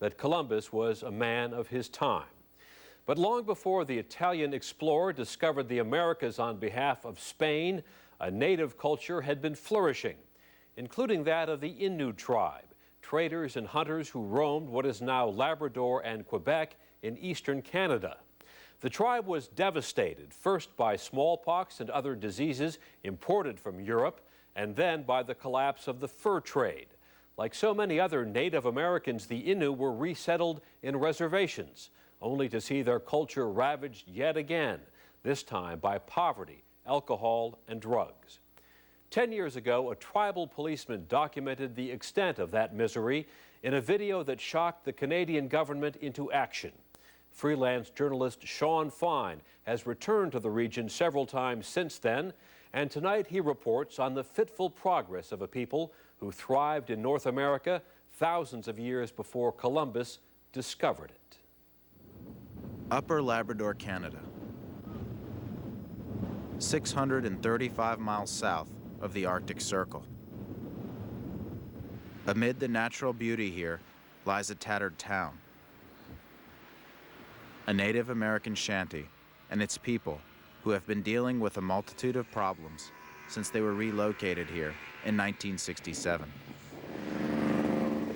that Columbus was a man of his time. But long before the Italian explorer discovered the Americas on behalf of Spain, a native culture had been flourishing, including that of the Innu tribe, traders and hunters who roamed what is now Labrador and Quebec in eastern Canada. The tribe was devastated, first by smallpox and other diseases imported from Europe, and then by the collapse of the fur trade. Like so many other Native Americans, the Innu were resettled in reservations, only to see their culture ravaged yet again, this time by poverty, alcohol, and drugs. 10 years ago, a tribal policeman documented the extent of that misery in a video that shocked the Canadian government into action. Freelance journalist Sean Fine has returned to the region several times since then, and tonight he reports on the fitful progress of a people who thrived in North America thousands of years before Columbus discovered it. Upper Labrador, Canada. 635 miles south of the Arctic Circle. Amid the natural beauty here lies a tattered town. A Native American shanty and its people who have been dealing with a multitude of problems since they were relocated here in 1967.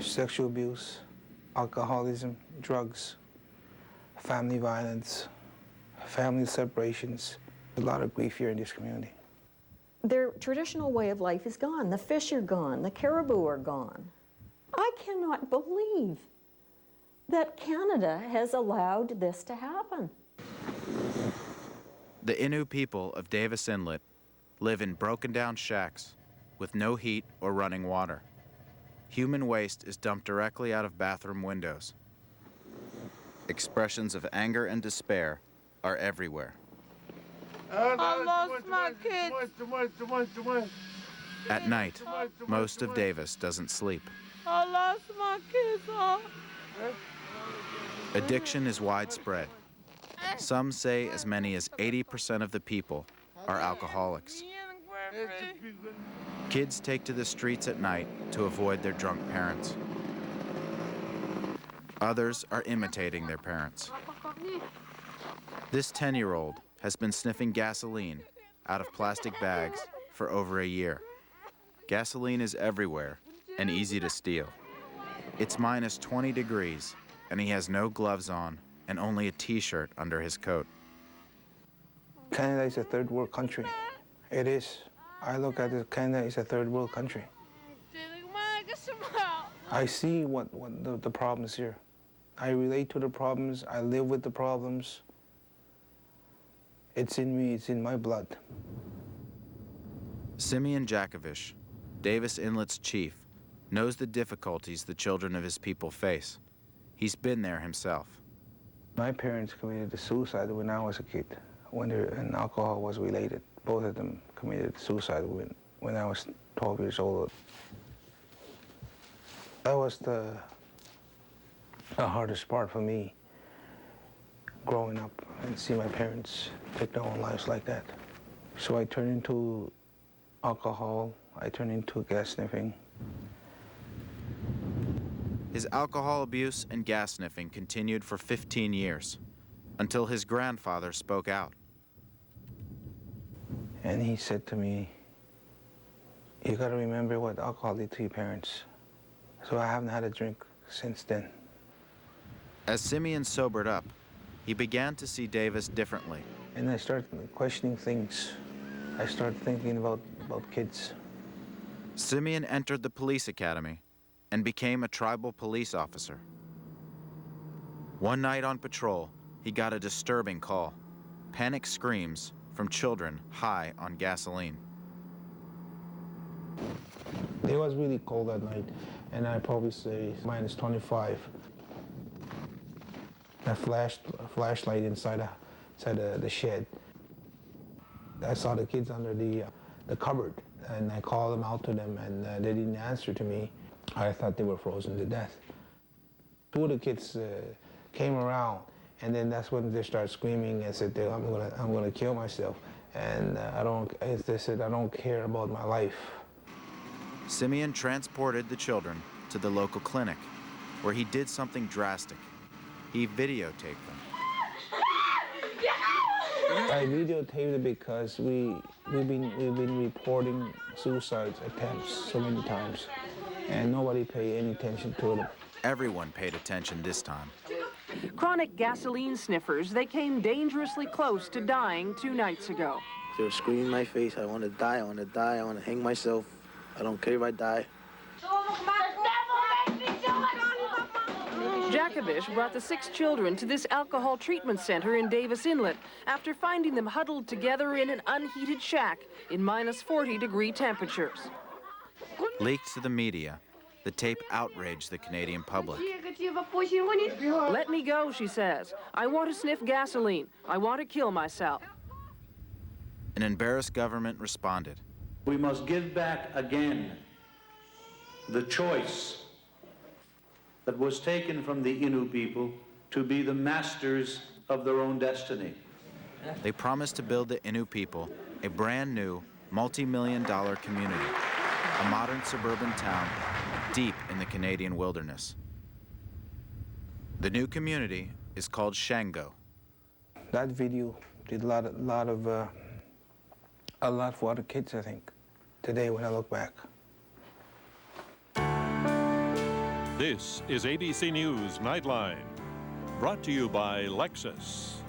Sexual abuse, alcoholism, drugs, family violence, family separations, a lot of grief here in this community. Their traditional way of life is gone. The fish are gone, the caribou are gone. I cannot believe that Canada has allowed this to happen. The Innu people of Davis Inlet live in broken-down shacks with no heat or running water. Human waste is dumped directly out of bathroom windows. Expressions of anger and despair are everywhere. I lost my kids. At night, most of Davis doesn't sleep. I lost my kids. Addiction is widespread. Some say as many as 80% of the people are alcoholics. Kids take to the streets at night to avoid their drunk parents. Others are imitating their parents. This 10-year-old has been sniffing gasoline out of plastic bags for over a year. Gasoline is everywhere and easy to steal. It's minus 20 degrees, and he has no gloves on and only a t-shirt under his coat. Canada is a third world country. It is. I look at it, Canada is a third world country. I see what the problems here. I relate to the problems, I live with the problems. It's in me, it's in my blood. Simeon Jakovic, Davis Inlet's chief, knows the difficulties the children of his people face. He's been there himself. My parents committed suicide when I was a kid, and alcohol was related. Both of them committed suicide when I was 12 years old. That was the hardest part for me, growing up and see my parents take their own lives like that. So I turned into alcohol, I turned into gas sniffing. His alcohol abuse and gas sniffing continued for 15 years, until his grandfather spoke out. And he said to me, "You gotta remember what alcohol did to your parents." So I haven't had a drink since then. As Simeon sobered up, he began to see Davis differently. And I started questioning things. I started thinking about kids. Simeon entered the police academy and became a tribal police officer. One night on patrol, he got a disturbing call. Panic screams from children high on gasoline. It was really cold that night, and I'd probably say minus 25. I flashed a flashlight inside the shed. I saw the kids under the cupboard, and I called them out to them, and they didn't answer to me. I thought they were frozen to death. Two of the kids came around, and then that's when they started screaming and said, I'm gonna kill myself. And they said, I don't care about my life. Simeon transported the children to the local clinic. where he did something drastic. He videotaped them. I videotaped it because we've been reporting suicide attempts so many times, and nobody paid any attention to them. Everyone paid attention this time. Chronic gasoline sniffers, they came dangerously close to dying 2 nights ago. They were screaming in my face, I want to die, I want to die, I want to hang myself. I don't care if I die. Jakovish brought the 6 children to this alcohol treatment center in Davis Inlet after finding them huddled together in an unheated shack in -40-degree temperatures. Leaked to the media, the tape outraged the Canadian public. Let me go, she says. I want to sniff gasoline. I want to kill myself. An embarrassed government responded. We must give back again the choice that was taken from the Innu people to be the masters of their own destiny. They promised to build the Innu people a brand new, multi-million-dollar community, a modern suburban town deep in the Canadian wilderness. The new community is called Shango. That video did a lot for other kids, I think, today when I look back. This is ABC News Nightline, brought to you by Lexus.